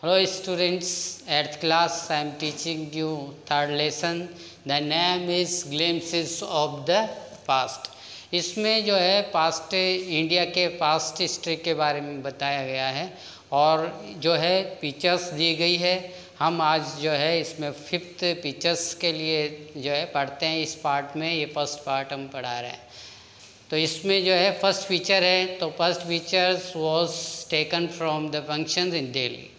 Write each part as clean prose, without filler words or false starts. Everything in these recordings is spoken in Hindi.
Hello students, 8th class I am teaching you third lesson. The name is Glimpses of the Past. इसमें जो है पास्ट इंडिया के पास्ट हिस्ट्री के बारे में बताया गया है और जो है पिक्चर्स दी गई है। हम आज जो है इसमें फिफ्थ पिक्चर्स के लिए जो है पढ़ते हैं। इस पार्ट में ये फर्स्ट पार्ट हम पढ़ा रहे हैं। तो इसमें जो है फर्स्ट पिक्चर है, तो first pictures was taken from the functions in Delhi.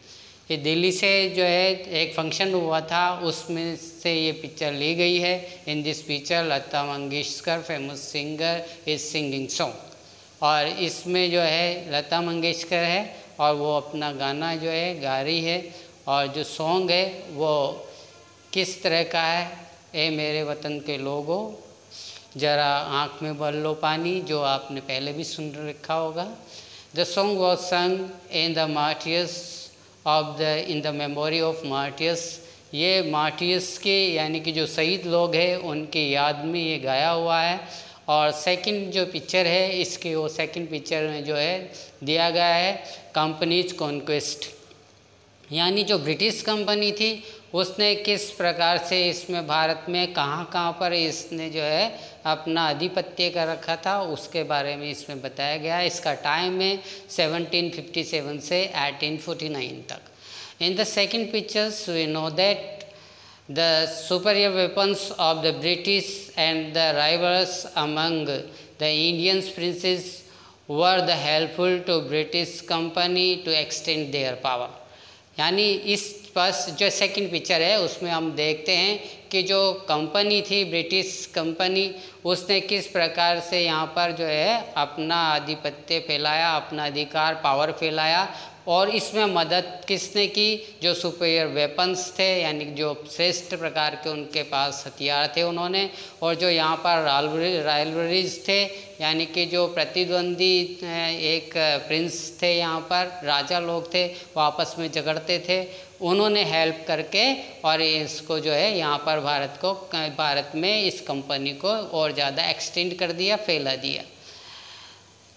ये दिल्ली से जो है एक फंक्शन हुआ था, उसमें से ये पिक्चर ली गई है। इन this picture Lata Mangeshkar famous singer is singing song, और इसमें जो है लता मंगेशकर है और वो अपना गाना जो है गा रही है। और जो सॉन्ग है वो किस तरह का है, ए मेरे वतन के लोगों ज़रा आँख में भर लो पानी, जो आपने पहले भी सुन रखा होगा। द सॉन्ग वॉज संग in the martyrs in the memory of martyrs. ये मार्टियर्स के यानी कि जो शहीद लोग हैं उनकी याद में ये गाया हुआ है। और सेकंड जो पिक्चर है इसके वो सेकंड पिक्चर में जो है दिया गया है कंपनीज कॉन्क्वेस्ट, यानी जो ब्रिटिश कंपनी थी उसने किस प्रकार से इसमें भारत में कहाँ पर इसने जो है अपना आधिपत्य कर रखा था, उसके बारे में इसमें बताया गया है। इसका टाइम है 1757 से 1849 तक। In the second pictures we know that the superior weapons of the British and the rivals among the Indian princes were the helpful to British company to extend their power. यानी इस बस जो सेकंड पिक्चर है उसमें हम देखते हैं कि जो कंपनी थी ब्रिटिश कंपनी, उसने किस प्रकार से यहाँ पर जो है अपना आधिपत्य फैलाया, अपना अधिकार पावर फैलाया। और इसमें मदद किसने की, जो सुपीरियर वेपन्स थे यानी जो श्रेष्ठ प्रकार के उनके पास हथियार थे उन्होंने, और जो यहाँ पर राइवलरीज थे यानी कि जो प्रतिद्वंदी एक प्रिंस थे, यहाँ पर राजा लोग थे, वो आपस में झगड़ते थे, उन्होंने हेल्प करके और इसको जो है यहाँ पर भारत में इस कंपनी को और ज़्यादा एक्सटेंड कर दिया, फैला दिया।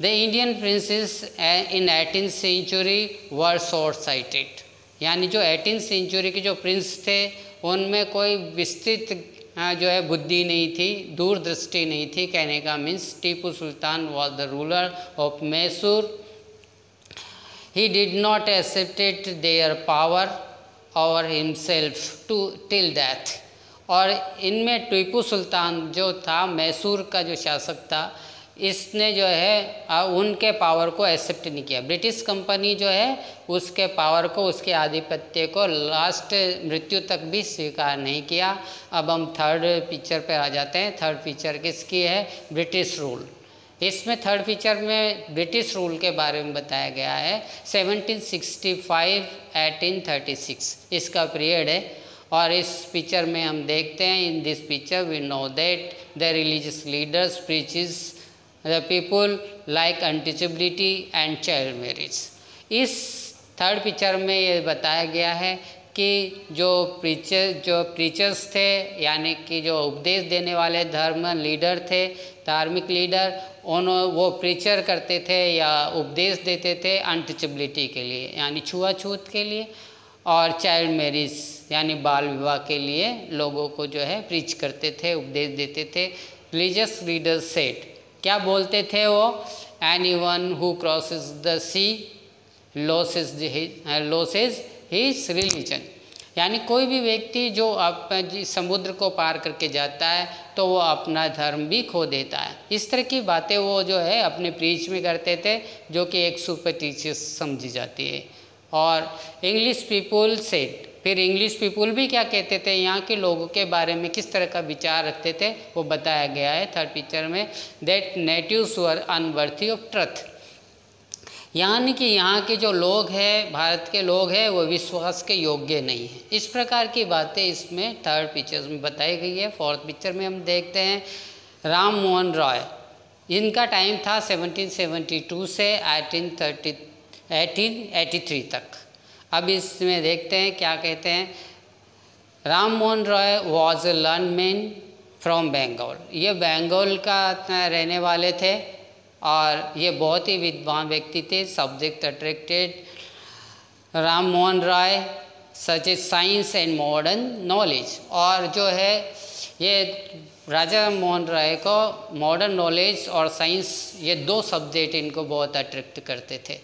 The Indian princes in 18th century were short sighted, यानी जो 18th सेंचुरी के जो प्रिंस थे उनमें कोई विस्तृत जो है बुद्धि नहीं थी, दूरदृष्टि नहीं थी। कहने का means Tipu Sultan was the ruler of Mysore. He did not accepted their power और हिमसेल्फ टू टिल डेथ। और इनमें टीपू सुल्तान जो था, मैसूर का जो शासक था, इसने जो है उनके पावर को एक्सेप्ट नहीं किया। ब्रिटिश कंपनी जो है उसके पावर को, उसके आधिपत्य को लास्ट मृत्यु तक भी स्वीकार नहीं किया। अब हम थर्ड पिक्चर पर आ जाते हैं। थर्ड पिक्चर किसकी है, ब्रिटिश रूल। इसमें थर्ड पिक्चर में ब्रिटिश रूल के बारे में बताया गया है। 1765 1836 इसका पीरियड है। और इस पिक्चर में हम देखते हैं, in this picture we know that the religious leaders preaches the people like untouchability and child marriage. इस थर्ड पिक्चर में ये बताया गया है कि जो प्रीचर्स थे यानी कि जो उपदेश देने वाले धर्म लीडर थे, धार्मिक लीडर, वो प्रीचर करते थे या उपदेश देते थे अनटचेबिलिटी के लिए यानी छुआछूत के लिए, और चाइल्ड मैरिज यानी बाल विवाह के लिए लोगों को जो है प्रीच करते थे, उपदेश देते थे। रिलीजियस लीडर्स सेड, क्या बोलते थे वो, anyone who crosses the sea loses his religion, यानी कोई भी व्यक्ति जो समुद्र को पार करके जाता है तो वो अपना धर्म भी खो देता है। इस तरह की बातें वो जो है अपने प्रीच में करते थे, जो कि एक सुपरस्टिशियस समझी जाती है। और इंग्लिश पीपुल सेड, फिर इंग्लिश पीपुल भी क्या कहते थे, यहाँ के लोगों के बारे में किस तरह का विचार रखते थे, वो बताया गया है थर्ड पिक्चर में। That natives were अनवर्थी of truth, यानी कि यहाँ के जो लोग हैं, भारत के लोग हैं, वो विश्वास के योग्य नहीं है। इस प्रकार की बातें इसमें थर्ड पिक्चर में बताई गई है। फोर्थ पिक्चर में हम देखते हैं राम मोहन रॉय। इनका टाइम था 1772 से 1883 तक। अब इसमें देखते हैं क्या कहते हैं। Ram Mohan Roy was a learn man from Bengal, ये बंगाल का रहने वाले थे और ये बहुत ही विद्वान व्यक्ति थे। Subject attracted Ram Mohan Rai, such a science and modern knowledge. और जो है ये राजा राम मोहन राय को मॉडर्न नॉलेज और साइंस, ये दो सब्जेक्ट इनको बहुत अट्रैक्ट करते थे।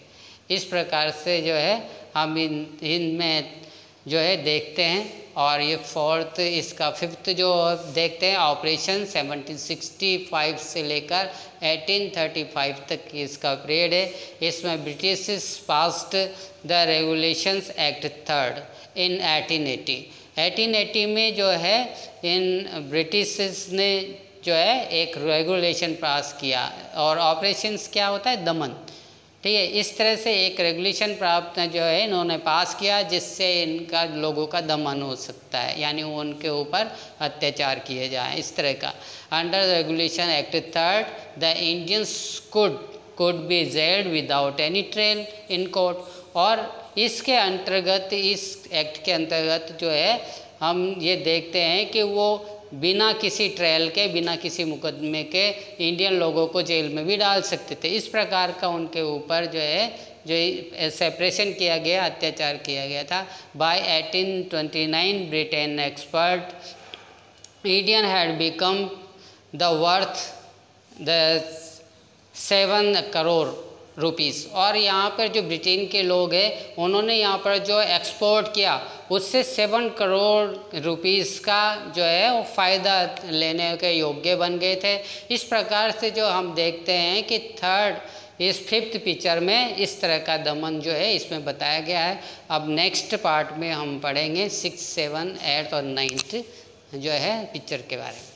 इस प्रकार से जो है हम इनमें जो है देखते हैं। और ये फोर्थ, इसका फिफ्थ जो देखते हैं, ऑपरेशन 1765 से लेकर 1835 तक इसका पीरियड है। इसमें British passed the regulations act 3 इन 1880। 1880 में जो है इन ब्रिटिश ने जो है एक रेगुलेशन पास किया। और ऑपरेशंस क्या होता है? दमन। ठीक है, इस तरह से एक रेगुलेशन प्राप्त जो है इन्होंने पास किया जिससे इनका लोगों का दमन हो सकता है, यानी उनके ऊपर अत्याचार किए जाएं, इस तरह का। Under regulation act 3 the Indians could be gelled without any trial in court. और इसके अंतर्गत, इस एक्ट के अंतर्गत जो है हम ये देखते हैं कि वो बिना किसी ट्रायल के, बिना किसी मुकदमे के इंडियन लोगों को जेल में भी डाल सकते थे। इस प्रकार का उनके ऊपर जो है जो सेपरेशन किया गया, अत्याचार किया गया था। By 1829 Britain expert Indian had become the worth the 7 crore rupees. और यहाँ पर जो ब्रिटेन के लोग हैं उन्होंने यहाँ पर जो एक्सपोर्ट किया उससे 7 करोड़ रुपीस का जो है वो फ़ायदा लेने के योग्य बन गए थे। इस प्रकार से जो हम देखते हैं कि इस 5th पिक्चर में इस तरह का दमन जो है इसमें बताया गया है। अब नेक्स्ट पार्ट में हम पढ़ेंगे 6, 7, 8 और 9th जो है पिक्चर के बारे में।